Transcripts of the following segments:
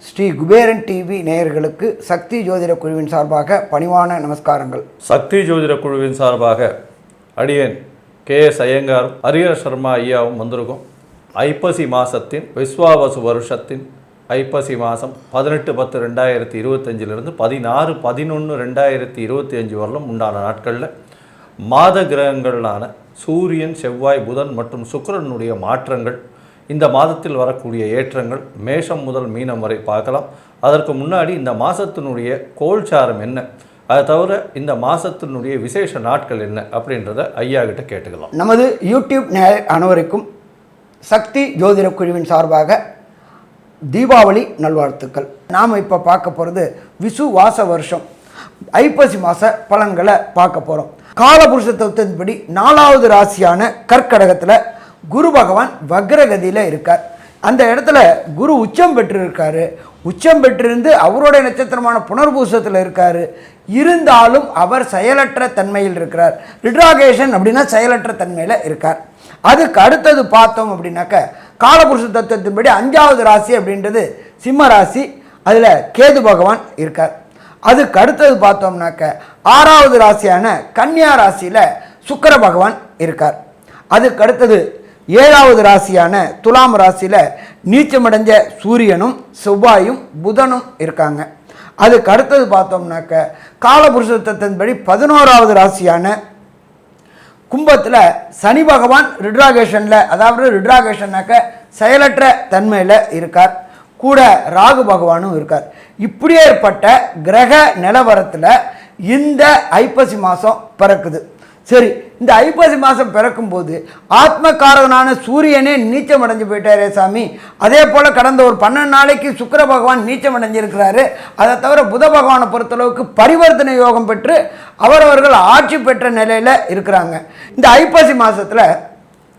Sri Kuberan TV நேயர்களுக்கு சக்தி ஜோதிட குழுவின் சார்பாக பணிவான நமஸ்காரங்கள். சக்தி ஜோதிட குழுவின் சார்பாக அடியேன் KS ஐயங்கார் ஹரிஹர சர்மா ஐயாவும் வந்திருக்கும். ஐப்பசி மாதத்தின் விஸ்வாவசு வருஷத்தின் ஐப்பசி மாதம் 18/10/2025 16/11/2025 வரலும் உண்டான நாட்களில் மாத கிரகங்களான சூரியன், செவ்வாய், புதன் மற்றும் சுக்கிரனுடைய மாற்றங்கள், இந்த மாதத்தில் வரக்கூடிய ஏற்றங்கள் மேஷம் முதல் மீனம் வரை பார்க்கலாம். அதற்கு முன்னாடி இந்த மாதத்தினுடைய கோல்சாரம் என்ன, அதை தவிர இந்த மாதத்தினுடைய விசேஷ நாட்கள் என்ன அப்படின்றத ஐயா கிட்ட கேட்டுக்கலாம். நமது யூடியூப் அனைவருக்கும் சக்தி ஜோதிட குழுவின் சார்பாக தீபாவளி நல்வாழ்த்துக்கள். நாம் இப்போ பார்க்க போகிறது விசுவாச வருஷம் ஐப்பசி மாத பலன்களை பார்க்க போகிறோம். காலபுருஷ தத்துவத்தின்படி 4வது ராசியான கர்க்கடகத்தில் குரு பகவான் வக்ரகதியில் இருக்கார். அந்த இடத்துல குரு உச்சம் பெற்றிருக்காரு. உச்சம் பெற்றிருந்து அவருடைய நட்சத்திரமான புனர்பூசத்தில் இருக்கார். இருந்தாலும் அவர் செயலற்ற தன்மையில் இருக்கிறார். ரிட்ராகேஷன் அப்படின்னா செயலற்ற தன்மையில் இருக்கார். அதுக்கு அடுத்தது பார்த்தோம் அப்படின்னாக்க காலபுருஷ தத்துவத்தின்படி 5வது ராசி அப்படின்றது சிம்ம ராசி. அதில் கேது பகவான் இருக்கார். அதுக்கு அடுத்தது பார்த்தோம்னாக்க 6வது ராசியான கன்னியா ராசியில் சுக்கிர பகவான் இருக்கார். அதுக்கு அடுத்தது 7வது ராசியான துலாம் ராசியில் நீச்சமடைஞ்ச சூரியனும் செவ்வாயும் புதனும் இருக்காங்க. அதுக்கு அடுத்தது பார்த்தோம்னாக்க காலபுருஷ தத்துவத்தின்படி 11வது ராசியான கும்பத்தில் சனி பகவான் ரிட்ராகேஷனில், அதாவது ரிட்ராகேஷன்னாக்க செயலற்ற தன்மையில் இருக்கார். கூட ராகு பகவானும் இருக்கார். இப்படி ஏற்பட்ட கிரக நிலவரத்தில் இந்த ஐப்பசி மாதம் பிறக்குது. சரி, இந்த ஐப்பசி மாதம் பிறக்கும்போது ஆத்மகாரகனான சூரியனே நீச்சம் அடைஞ்சு போயிட்டாரே சாமி. அதே போல் கடந்த ஒரு 12 நாளைக்கு சுக்கிர பகவான் நீச்சம் அடைஞ்சிருக்கிறாரு. அதை தவிர புத பகவானை பொறுத்தளவுக்கு பரிவர்த்தனை யோகம் பெற்று அவரவர்கள் ஆட்சி பெற்ற நிலையில் இருக்கிறாங்க. இந்த ஐப்பசி மாதத்தில்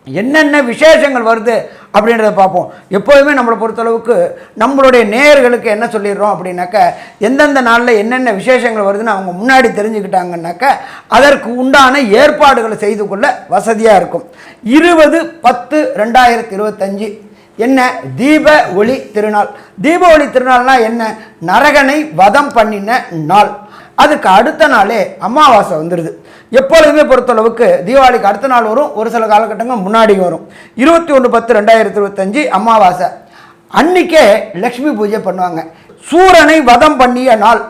என்னென்ன விசேஷங்கள் வருது அப்படின்றத பார்ப்போம். எப்போதுமே நம்மளை பொறுத்தளவுக்கு நம்மளுடைய நேயர்களுக்கு என்ன சொல்லிடுறோம் அப்படின்னாக்க, எந்தெந்த நாளில் என்னென்ன விசேஷங்கள் வருதுன்னு அவங்க முன்னாடி தெரிஞ்சுக்கிட்டாங்கன்னாக்க அதற்கு உண்டான ஏற்பாடுகளை செய்து கொள்ள வசதியாக இருக்கும். 20/10/2025 என்ன? தீப ஒளி திருநாள். தீப ஒளி திருநாள்னா என்ன? நரகனை வதம் பண்ணின நாள். அதுக்கு அடுத்த நாளே அமாவாசை வந்துடுது. எப்பொழுதுமே பொறுத்தளவுக்கு தீபாவளிக்கு அடுத்த நாள் வரும், ஒரு சில காலகட்டங்கள் முன்னாடி வரும். 21/10/2025 அமாவாசை அன்னைக்கே லக்ஷ்மி பூஜை பண்ணுவாங்க. சூரனை வதம் பண்ணிய நாள்.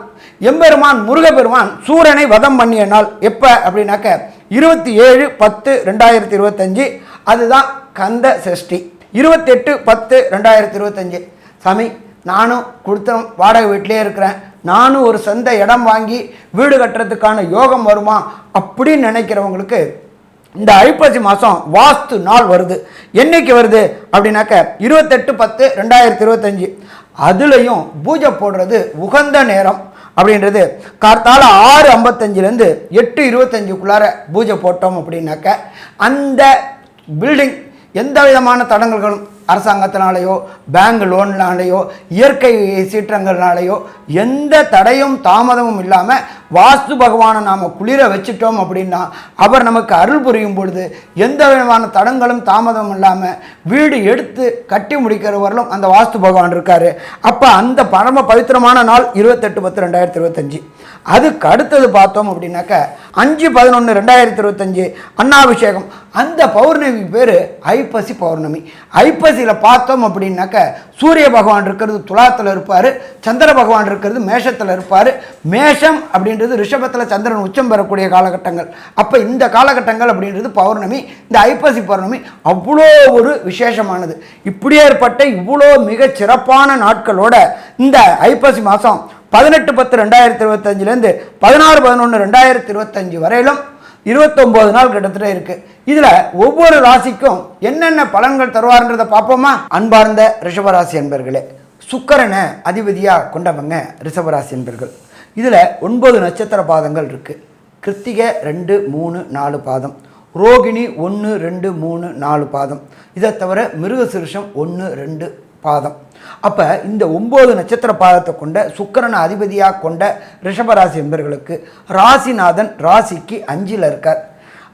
எம்பெருமான் முருகப்பெருமான் சூரனை வதம் பண்ணிய நாள் எப்போ அப்படின்னாக்க 27/10/2025. அதுதான் கந்த சஷ்டி. 28/10/2025. சாமி, நானும் கொடுத்த வாடகை வீட்டிலே இருக்கிறேன், நானும் ஒரு சொந்த இடம் வாங்கி வீடு கட்டுறதுக்கான யோகம் வருமா அப்படின்னு நினைக்கிறவங்களுக்கு இந்த ஐப்பசி மாதம் வாஸ்து நாள் வருது. என்னைக்கு வருது அப்படின்னாக்க 28/10/2025. அதுலேயும் பூஜை போடுறது உகந்த நேரம் அப்படின்றது கார்த்தால 6:55 8:25 பூஜை போட்டோம் அப்படின்னாக்க அந்த பில்டிங் எந்த விதமான தடங்கல்களும் அரசாங்கத்தினாலேயோ பேங்க் லோன்னாலேயோ இயற்கை சீற்றங்கள்னாலேயோ எந்த தடையும் தாமதமும் இல்லாமல் வாஸ்து பகவானை நாம் குளிர வச்சுட்டோம் அப்படின்னா அவர் நமக்கு அருள் புரியும் பொழுது எந்த விதமான தடங்களும் தாமதமும் இல்லாமல் வீடு எடுத்து கட்டி முடிக்கிறவர்களும் அந்த வாஸ்து பகவான் இருக்கார். அப்போ அந்த பரம பவித்திரமான நாள் 28/10/2025. அதுக்கு அடுத்தது பார்த்தோம் அப்படின்னாக்க 5/11/2025 அன்னாபிஷேகம். அந்த பௌர்ணமி பேர் ஐப்பசி பௌர்ணமி. ஐப்பசியில் பார்த்தோம் அப்படின்னாக்க சூரிய பகவான் இருக்கிறது துலாத்தில் இருப்பார், சந்திர பகவான் இருக்கிறது மேஷத்தில் இருப்பார். மேஷம் அப்படின்றது ரிஷபத்தில் சந்திரன் உச்சம் பெறக்கூடிய காலகட்டங்கள். அப்போ இந்த காலகட்டங்கள் அப்படின்றது பௌர்ணமி. இந்த ஐப்பசி பௌர்ணமி அவ்வளோ ஒரு விசேஷமானது. இப்படி ஏற்பட்ட இவ்வளோ மிக சிறப்பான நாட்களோட இந்த ஐப்பசி மாதம் 18/10/2025 16/11/2025 வரையிலும் 29 நாள் கிட்டத்தட்ட இருக்கு. இதுல ஒவ்வொரு ராசிக்கும் என்னென்ன பலன்கள் தருவார்ன்றதை பார்ப்போமா? அன்பார்ந்த ரிஷபராசி என்பர்களே, சுக்கிரனை அதிபதியா கொண்டவங்க ரிஷபராசி என்பர்கள். இதுல 9 நட்சத்திர பாதங்கள் இருக்கு. கிருத்திகை 2, 3, 4 பாதம், ரோகிணி 1, 2, 3, 4 பாதம். இதை தவிர மிருகசிருஷம் 1, 2 பாதம். அப்போ இந்த 9 நட்சத்திர பாதத்தை கொண்ட சுக்கிரனை அதிபதியாக கொண்ட ரிஷபராசி என்பர்களுக்கு ராசிநாதன் ராசிக்கு 5ல் இருக்கார்.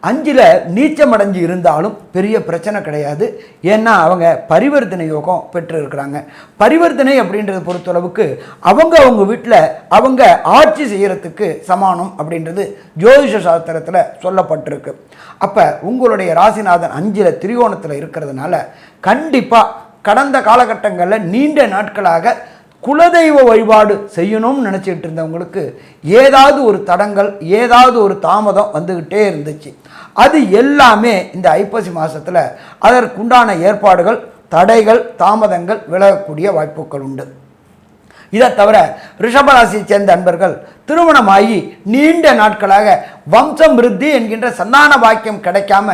5ல் நீச்சமடைஞ்சு இருந்தாலும் பெரிய பிரச்சனை கிடையாது. ஏன்னா அவங்க பரிவர்த்தனை யோகம் பெற்றிருக்கிறாங்க. பரிவர்த்தனை அப்படின்றத பொறுத்தளவுக்கு அவங்க வீட்டில் அவங்க ஆட்சி செய்கிறதுக்கு சமானம் அப்படின்றது ஜோதிஷ சாஸ்திரத்தில் சொல்லப்பட்டிருக்கு. அப்போ உங்களுடைய ராசிநாதன் 5ல் திரிகோணத்தில் இருக்கிறதுனால கண்டிப்பாக கடந்த காலகட்டங்களில் நீண்ட நாட்களாக குலதெய்வ வழிபாடு செய்யணும்னு நினச்சிக்கிட்டு இருந்தவங்களுக்கு ஏதாவது ஒரு தடங்கள், ஏதாவது ஒரு தாமதம் வந்துக்கிட்டே இருந்துச்சு. அது எல்லாமே இந்த ஐப்பசி மாதத்தில் அதற்குண்டான ஏற்பாடுகள், தடைகள், தாமதங்கள் விலகக்கூடிய வாய்ப்புகள் உண்டு. இதை தவிர ரிஷபராசியை சேர்ந்த அன்பர்கள் திருமணமாகி நீண்ட நாட்களாக வம்சம் விருத்தி என்கின்ற சந்தான பாக்கியம் கிடைக்காம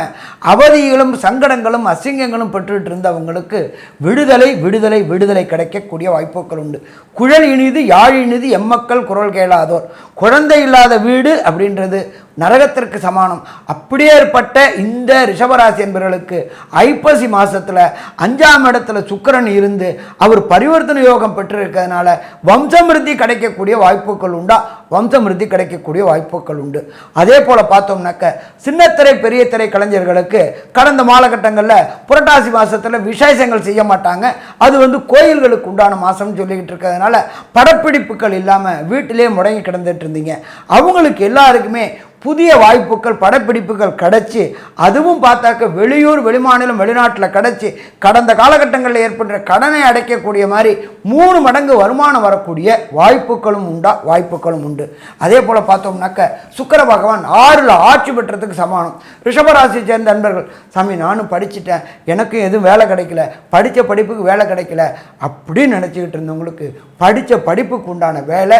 அவதிகளும் சங்கடங்களும் அசிங்கங்களும் பெற்றுட்டு இருந்தவங்களுக்கு விடுதலை விடுதலை விடுதலை கிடைக்கக்கூடிய வாய்ப்புகள் உண்டு. குழல் இனிது யாழ் இனிது எம்மக்கள் குரல் கேளாதோர். குழந்தை இல்லாத வீடு அப்படின்றது நரகத்திற்கு சமானம். அப்படியே ஏற்பட்ட இந்த ரிஷபராசி என்பவர்களுக்கு ஐப்பசி மாதத்தில் 5ஆம் இடத்துல சுக்கிரன் இருந்து அவர் பரிவர்த்தனை யோகம் பெற்றிருக்கிறதுனால வம்சமிருத்தி கிடைக்கக்கூடிய வாய்ப்புகள் உண்டா? வம்சமிருத்தி கிடைக்கக்கூடிய வாய்ப்புகள் உண்டு. அதே போல் பார்த்தோம்னாக்க சின்னத்திரை பெரிய திரை கலைஞர்களுக்கு கடந்த காலகட்டங்களில் புரட்டாசி மாதத்தில் விசேஷங்கள் செய்ய மாட்டாங்க. அது கோயில்களுக்கு உண்டான மாதம்னு சொல்லிக்கிட்டு இருக்கிறதுனால படப்பிடிப்புகள் இல்லாமல் வீட்டிலே முடங்கி கிடந்துட்டு இருந்தீங்க. அவங்களுக்கு எல்லாருக்குமே புதிய வாய்ப்புகள், படப்பிடிப்புகள் கிடச்சி, அதுவும் பார்த்தாக்க வெளியூர், வெளிமாநிலம், வெளிநாட்டில் கிடச்சி கடந்த காலகட்டங்களில் ஏற்பட்ட கடனை அடைக்கக்கூடிய மாதிரி 3 மடங்கு வருமானம் வரக்கூடிய வாய்ப்புகளும் உண்டு. அதே போல் பார்த்தோம்னாக்க சுக்கிர பகவான் 6ல் ஆட்சி பெற்றதுக்கு சமானம். ரிஷபராசியை சேர்ந்த நண்பர்கள், சாமி நானும் படிச்சுட்டேன், எனக்கும் எதுவும் வேலை கிடைக்கல, படித்த படிப்புக்கு வேலை கிடைக்கல அப்படின்னு நினச்சிக்கிட்டு இருந்தவங்களுக்கு படித்த படிப்புக்கு உண்டான வேலை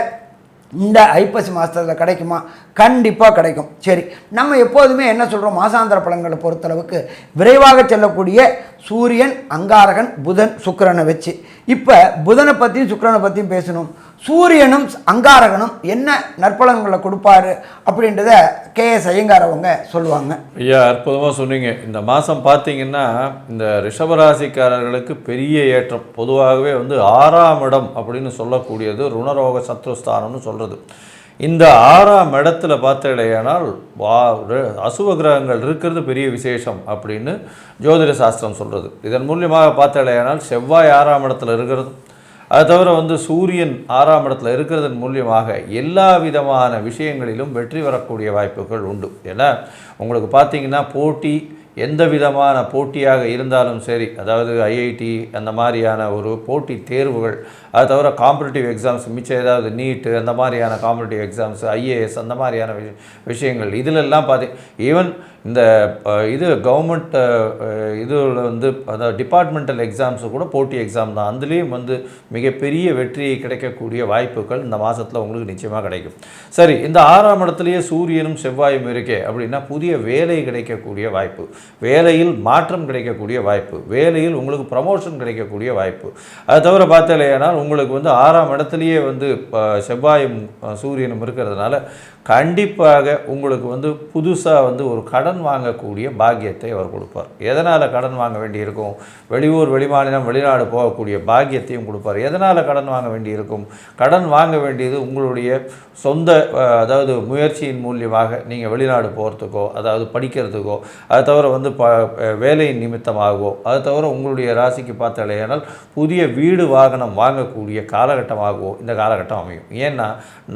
இந்த ஐப்பசி மாதத்தில் கிடைக்குமா? கண்டிப்பாக கிடைக்கும். சரி, நம்ம எப்போதுமே என்ன சொல்கிறோம், மாசாந்திர பலன்களை பொறுத்தளவுக்கு விரைவாக செல்லக்கூடிய சூரியன், அங்காரகன், புதன், சுக்கிரனை வச்சு இப்போ புதனை பற்றியும் சுக்கிரனை பற்றியும் பேசணும். சூரியனும் அங்காரகனும் என்ன நற்பலன்களை கொடுப்பாரு அப்படின்றத KS ஐயங்கார் அவங்க சொல்லுவாங்க. ஐயா, அற்புதமாக சொன்னீங்க. இந்த மாதம் பார்த்தீங்கன்னா இந்த ரிஷபராசிக்காரர்களுக்கு பெரிய ஏற்றம். பொதுவாகவே 6ஆம் இடம் அப்படின்னு சொல்லக்கூடியது ருணரோக சத்ருஸ்தானம்னு சொல்கிறது. இந்த 6ஆம் இடத்துல பார்த்தீங்களேனால் அசுவ கிரகங்கள் இருக்கிறது பெரிய விசேஷம் அப்படின்னு ஜோதிட சாஸ்திரம் சொல்கிறது. இதன் மூலியமாக பார்த்தீங்களேனால் செவ்வாய் 6ஆம் இடத்துல இருக்கிறது, அது தவிர சூரியன் 6ஆம் இடத்துல இருக்கிறதன் மூலியமாக எல்லா விதமான விஷயங்களிலும் வெற்றி வரக்கூடிய வாய்ப்புகள் உண்டு. ஏன்னா உங்களுக்கு பார்த்தீங்கன்னா போட்டி, எந்த விதமான போட்டியாக இருந்தாலும் சரி, அதாவது IIT அந்த மாதிரியான ஒரு போட்டி தேர்வுகள், அது தவிர காம்படிட்டிவ் எக்ஸாம்ஸ், மிச்சம் ஏதாவது நீட்டு அந்த மாதிரியான காம்படிட்டிவ் எக்ஸாம்ஸ், IAS அந்த மாதிரியான விஷயங்கள், இதிலெல்லாம் ஈவன் இந்த கவர்மெண்ட் இதில் அதாவது டிபார்ட்மெண்டல் எக்ஸாம்ஸு கூட போட்டி எக்ஸாம் தான். அதுலேயும் மிகப்பெரிய வெற்றியை கிடைக்கக்கூடிய வாய்ப்புகள் இந்த மாதத்தில் உங்களுக்கு நிச்சயமாக கிடைக்கும். சரி, இந்த 6ஆம் இடத்துலையே சூரியனும் செவ்வாயும் இருக்கே அப்படின்னா புதிய வேலை கிடைக்கக்கூடிய வாய்ப்பு, வேலையில் மாற்றம் கிடைக்கக்கூடிய வாய்ப்பு, வேலையில் உங்களுக்கு ப்ரமோஷன் கிடைக்கக்கூடிய வாய்ப்பு. அது தவிர பார்த்தலையானால் உங்களுக்கு 6ஆம் இடத்துலையே செவ்வாயும் சூரியனும் இருக்கிறதுனால கண்டிப்பாக உங்களுக்கு புதுசாக ஒரு கடன் வாங்கக்கூடிய பாக்கியத்தை அவர் கொடுப்பார். எதனால் கடன் வாங்க வேண்டியிருக்கும்? வெளியூர், வெளிமாநிலம், வெளிநாடு போகக்கூடிய பாக்கியத்தையும் கொடுப்பார். எதனால் கடன் வாங்க வேண்டியிருக்கும்? கடன் வாங்க வேண்டியது உங்களுடைய சொந்த அதாவது முயற்சியின் மூலியமாக நீங்கள் வெளிநாடு போகிறதுக்கோ, அதாவது படிக்கிறதுக்கோ, அது தவிர வேலையின் நிமித்தமாகவோ, அது தவிர உங்களுடைய ராசிக்கு பார்த்தாலேயானால் புதிய வீடு வாகனம் வாங்கக்கூடிய காலகட்டமாகவோ இந்த காலகட்டம் அமையும். ஏன்னா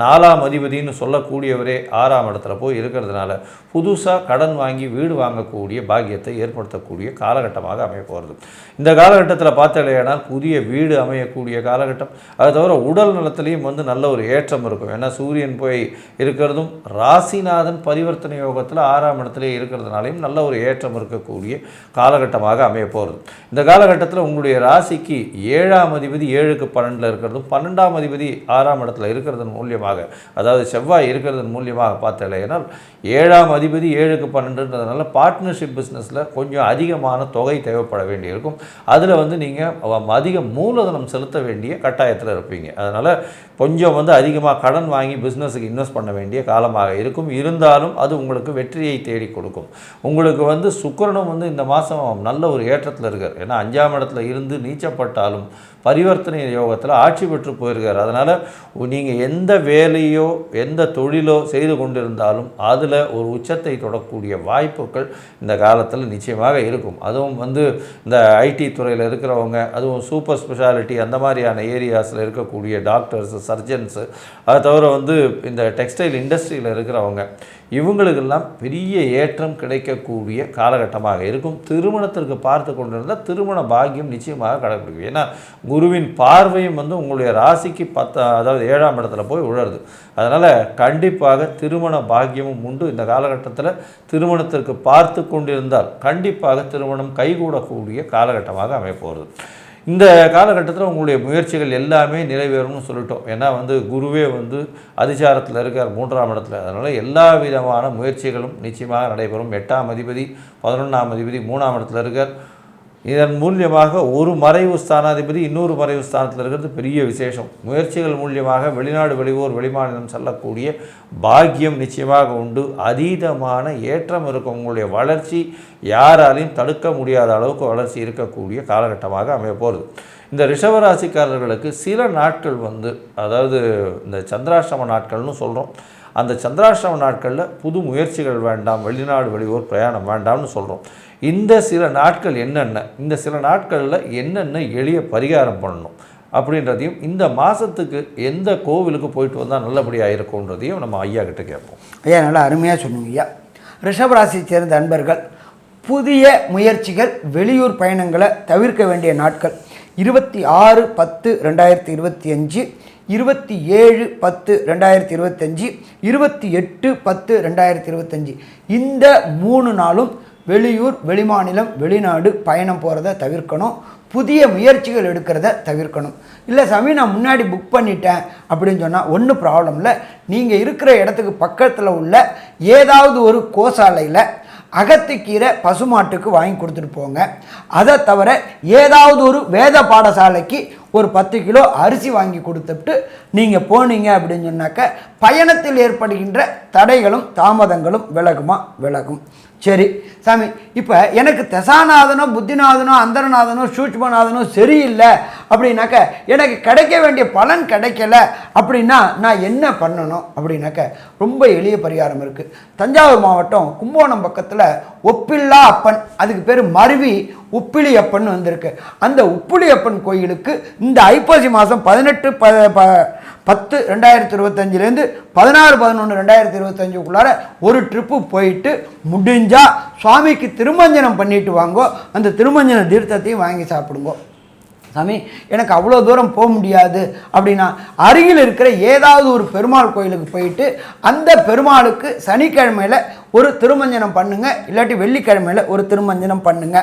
4ஆம் அதிபதினு சொல்லக்கூடிய 6ஆம் இடத்துல போய் இருக்கிறதுனால புதுசாக கடன் வாங்கி வீடு வாங்கக்கூடிய பாக்கியத்தை ஏற்படுத்தக்கூடிய காலகட்டமாக அமைய போகிறது. இந்த காலகட்டத்தில் பார்த்தாலேயானால் புதிய வீடு அமையக்கூடிய காலகட்டம். அது தவிர உடல் நலத்திலையும் நல்ல ஒரு ஏற்றம் இருக்கும். ஏன்னா சூரியன் போய் இருக்கிறதும் ராசிநாதன் பரிவர்த்தனை யோகத்தில் 6ஆம் இடத்துல இருக்கிறதுனாலையும் நல்ல ஒரு ஏற்றம் இருக்கக்கூடிய காலகட்டமாக அமைய போகிறது. இந்த காலகட்டத்தில் உங்களுடைய ராசிக்கு 7ஆம் அதிபதி 7க்கு 12 இருக்கிறதும், 12ஆம் அதிபதி 6ஆம் இடத்துல இருக்கிறதன் மூலியமாக, அதாவது செவ்வாய் இருக்கிறதன் மூலியமாக பார்த்தலையினால் 7ஆம் அதிபதி 7க்கு 12ன்றதுனால பார்ட்னர்ஷிப் பிஸ்னஸில் கொஞ்சம் அதிகமான தொகை தேவைப்பட வேண்டியிருக்கும். அதில் நீங்கள் அதிக மூலதனம் செலுத்த வேண்டிய கட்டாயத்தில் இருப்பீங்க. அதனால் கொஞ்சம் அதிகமாக கடன் வாங்கி பிஸ்னஸுக்கு இன்வெஸ்ட் பண்ண வேண்டிய காலமாக இருக்கும். இருந்தாலும் அது உங்களுக்கு வெற்றியை தேடி கொடுக்கும். உங்களுக்கு சுக்கிரனும் இந்த மாதம் நல்ல ஒரு ஏற்றத்தில் இருக்கார். ஏன்னா 5ஆம் இடத்துல இருந்து நீச்சப்பட்டாலும் பரிவர்த்தனை யோகத்தில் ஆட்சி பெற்று போயிருக்கார். அதனால் நீங்கள் எந்த வேலையோ எந்த தொழிலோ செய்து கொண்டிருந்தாலும் அதில் ஒரு உச்சத்தை தொடக்கூடிய வாய்ப்புகள் இந்த காலத்தில் நிச்சயமாக இருக்கும். அதுவும் இந்த ஐடி துறையில் இருக்கிறவங்க, அதுவும் சூப்பர் ஸ்பெஷாலிட்டி அந்த மாதிரியான ஏரியாஸில் இருக்கக்கூடிய டாக்டர்ஸு, சர்ஜன்ஸு, அதை தவிர இந்த டெக்ஸ்டைல் இண்டஸ்ட்ரியில் இருக்கிறவங்க, இவங்களுக்கெல்லாம் பெரிய ஏற்றம் கிடைக்கக்கூடிய காலகட்டமாக இருக்கும். திருமணத்திற்கு பார்த்து கொண்டிருந்தால் திருமண பாக்கியம் நிச்சயமாக கடைபிடிக்கும். ஏன்னா குருவின் பார்வையும் உங்களுடைய ராசிக்கு 7ஆம் இடத்துல போய் உழருது. அதனால் கண்டிப்பாக திருமண பாக்கியமும் உண்டு. இந்த காலகட்டத்தில் திருமணத்திற்கு பார்த்து கொண்டிருந்தால் கண்டிப்பாக திருமணம் கைகூடக்கூடிய காலகட்டமாக அமைப்போகிறது. இந்த காலகட்டத்தில் உங்களுடைய முயற்சிகள் எல்லாமே நிறைவேறும்னு சொல்லிட்டோம். ஏன்னா குருவே அதிசாரத்தில் இருக்கார் 3ஆம் இடத்துல. அதனால் எல்லா விதமான முயற்சிகளும் நிச்சயமாக நடைபெறும். 8ஆம் அதிபதி 11ஆம் அதிபதி 3ஆம் இடத்துல இருக்கார். இதன் மூலியமாக ஒரு மறைவு ஸ்தானாதிபதி இன்னொரு மறைவு ஸ்தானத்தில் இருக்கிறது பெரிய விசேஷம். முயற்சிகள் மூலியமாக வெளிநாடு, வெளியூர், வெளிமாநிலம் செல்லக்கூடிய பாக்கியம் நிச்சயமாக உண்டு. அதீதமான ஏற்றம் இருக்கும். உங்களுடைய வளர்ச்சி யாராலையும் தடுக்க முடியாத அளவுக்கு வளர்ச்சி இருக்கக்கூடிய காலகட்டமாக அமைய போகிறது. இந்த ரிஷபராசிக்காரர்களுக்கு சில நாட்கள் அதாவது இந்த சந்திராஷ்டம நாட்கள்னு சொல்கிறோம். அந்த சந்திராஷ்டம நாட்களில் புது முயற்சிகள் வேண்டாம், வெளிநாடு, வெளியூர் பிரயாணம் வேண்டாம்னு சொல்கிறோம். இந்த சில நாட்கள் இந்த சில நாட்களில் என்னென்ன எளிய பரிகாரம் பண்ணணும் அப்படின்றதையும், இந்த மாதத்துக்கு எந்த கோவிலுக்கு போயிட்டு வந்தால் நல்லபடியாக இருக்கும்ன்றதையும் நம்ம ஐயா கிட்ட கேட்போம். ஐயா நல்லா அருமையாக சொன்னீங்க ஐயா. ரிஷபராசியை சேர்ந்த அன்பர்கள் புதிய முயற்சிகள், வெளியூர் பயணங்களை தவிர்க்க வேண்டிய நாட்கள் 26/10/2025, 27/10/2025, 28/10/2025 இந்த 3 நாளும் வெளியூர், வெளிமாநிலம், வெளிநாடு பயணம் போகிறத தவிர்க்கணும். புதிய முயற்சிகள் எடுக்கிறத தவிர்க்கணும். இல்லை சாமி நான் முன்னாடி புக் பண்ணிட்டேன் அப்படின்னு சொன்னால் ஒன்றும் ப்ராப்ளம் இல்லை. நீங்கள் இருக்கிற இடத்துக்கு பக்கத்தில் உள்ள ஏதாவது ஒரு கோசாலையில் அகத்திக்கீரை பசுமாட்டுக்கு வாங்கி கொடுத்துட்டு போங்க. அதை தவிர ஏதாவது ஒரு வேத பாடசாலைக்கு ஒரு 10 கிலோ அரிசி வாங்கி கொடுத்துட்டு நீங்கள் போனீங்க அப்படின்னு சொன்னாக்க பயணத்தில் ஏற்படுகின்ற தடைகளும் தாமதங்களும் விலகும். சரி சாமி, இப்போ எனக்கு தசாநாதனோ, புத்திநாதனோ, அந்தரநாதனோ, சூட்சுமநாதனோ சரியில்லை அப்படின்னாக்க எனக்கு கிடைக்க வேண்டிய பலன் கிடைக்கல அப்படின்னா நான் என்ன பண்ணணும் அப்படின்னாக்க ரொம்ப எளிய பரிகாரம் இருக்குது. தஞ்சாவூர் மாவட்டம் கும்பகோணம் பக்கத்தில் ஒப்பில்லா அப்பன், அதுக்கு பேர் மருவி உப்பிலி அப்பன் வந்திருக்கு. அந்த உப்பிலி அப்பன் கோயிலுக்கு இந்த ஐப்பசி மாதம் 18/10/2025 16/11/2025 ஒரு ட்ரிப்பு போயிட்டு முடிஞ்சால் சுவாமிக்கு திருமஞ்சனம் பண்ணிட்டு வாங்கோ. அந்த திருமஞ்சன தீர்த்தத்தையும் வாங்கி சாப்பிடுங்கோ. சாமி எனக்கு அவ்வளோ தூரம் போக முடியாது அப்படின்னா அருகில் இருக்கிற ஏதாவது ஒரு பெருமாள் கோயிலுக்கு போயிட்டு அந்த பெருமாளுக்கு சனிக்கிழமையில் ஒரு திருமஞ்சனம் பண்ணுங்க, இல்லாட்டி வெள்ளிக்கிழமையில் ஒரு திருமஞ்சனம் பண்ணுங்க.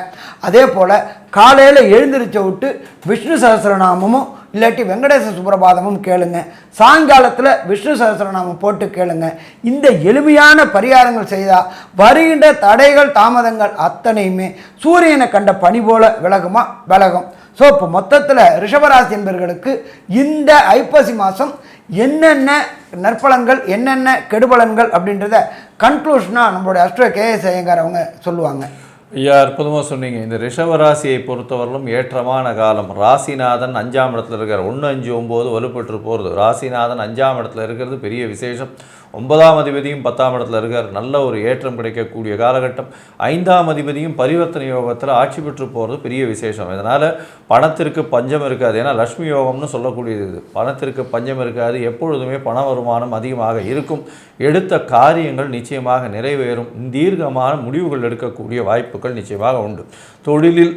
அதே போல் காலையில் எழுந்திரிச்ச விட்டு விஷ்ணு சஹஸ்ரநாமமும் இல்லாட்டி வெங்கடேச சுப்ரபாதமும் கேளுங்க. சாயங்காலத்தில் விஷ்ணு சஹஸ்ரநாமம் போட்டு கேளுங்க. இந்த எளிமையான பரிகாரங்கள் செய்தால் வருகின்ற தடைகள் தாமதங்கள் அத்தனையுமே சூரியனை கண்ட பனி போல விலகும். ஸோ இப்போ மொத்தத்தில் ரிஷபராசி என்பவர்களுக்கு இந்த ஐப்பசி மாதம் என்னென்ன நற்பலன்கள், என்னென்ன கெடுபலன்கள் அப்படின்றத கன்க்ளூஷனாக நம்மளுடைய அஸ்ட்ரோ கேஎஸ் ஐயங்கார் அவங்க சொல்லுவாங்க. ஐயா அற்புதமாக சொன்னீங்க. இந்த ரிஷபராசியை பொறுத்தவரையிலும் ஏற்றமான காலம். ராசிநாதன் 5ஆம் இடத்துல இருக்கார். 1, 5, 9 வலுப்பெற்று போகிறது. ராசிநாதன் 5ஆம் இடத்துல இருக்கிறது பெரிய விசேஷம். 9ஆம் அதிபதியும் 10ஆம் இடத்துல இருக்கார். நல்ல ஒரு ஏற்றம் கிடைக்கக்கூடிய காலகட்டம். 5ஆம் அதிபதியும் பரிவர்த்தனை யோகத்தில் ஆட்சி பெற்று போகிறது பெரிய விசேஷம். இதனால் பணத்திற்கு பஞ்சம் இருக்காது. ஏன்னா லட்சுமி யோகம்னு சொல்லக்கூடியது இது. பணத்திற்கு பஞ்சம் இருக்காது. எப்பொழுதுமே பண வருமானம் அதிகமாக இருக்கும். எடுத்த காரியங்கள் நிச்சயமாக நிறைவேறும். தீர்க்கமான முடிவுகள் எடுக்கக்கூடிய வாய்ப்புகள் நிச்சயமாக உண்டு. தொழிலில்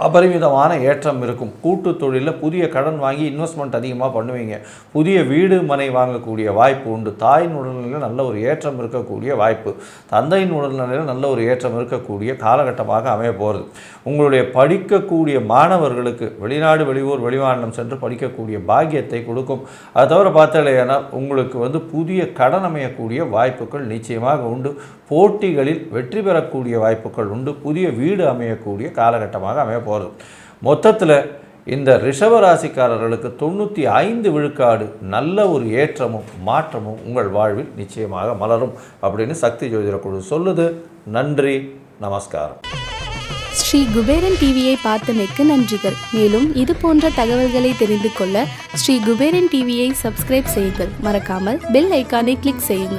அபரிமிதமான ஏற்றம் இருக்கும். கூட்டு தொழிலில் புதிய கடன் வாங்கி இன்வெஸ்ட்மெண்ட் அதிகமாக பண்ணுவீங்க. புதிய வீடு மனை வாங்கக்கூடிய வாய்ப்பு உண்டு. தாயின் உடல்நிலையில் நல்ல ஒரு ஏற்றம் இருக்கக்கூடிய வாய்ப்பு, தந்தையின் உடல்நிலையில் நல்ல ஒரு ஏற்றம் இருக்கக்கூடிய காலகட்டமாக அமைய போகிறது. உங்களுடைய படிக்கக்கூடிய மாணவர்களுக்கு வெளிநாடு, வெளியூர், வெளிமாநிலம் சென்று படிக்கக்கூடிய பாக்கியத்தை கொடுக்கும். அதை தவிர பார்த்தாலேயானால் உங்களுக்கு புதிய கடன் அமையக்கூடிய வாய்ப்புகள் நிச்சயமாக உண்டு. போட்டிகளில் வெற்றி பெறக்கூடிய வாய்ப்புகள் உண்டு. புதிய வீடு அமையக்கூடிய காலகட்டமாக அமைய போகிறது. மொத்தத்தில் இந்த ரிஷபராசிக்காரர்களுக்கு 95 விழுக்காடு நல்ல ஒரு ஏற்றமும் மாற்றமும் உங்கள் வாழ்வில் நிச்சயமாக மலரும் அப்படின்னு சக்தி ஜோதிட குழு சொல்லுது. நன்றி, நமஸ்காரம். ஸ்ரீ குபேரன் டிவியை பார்த்தமைக்கு நன்றிகள். மேலும் இது போன்ற தகவல்களை தெரிந்து கொள்ள ஸ்ரீ குபேரன் டிவியை சப்ஸ்கிரைப் செய்யுங்கள். மறக்காமல் பெல் ஐக்கானை கிளிக் செய்யுங்கள்.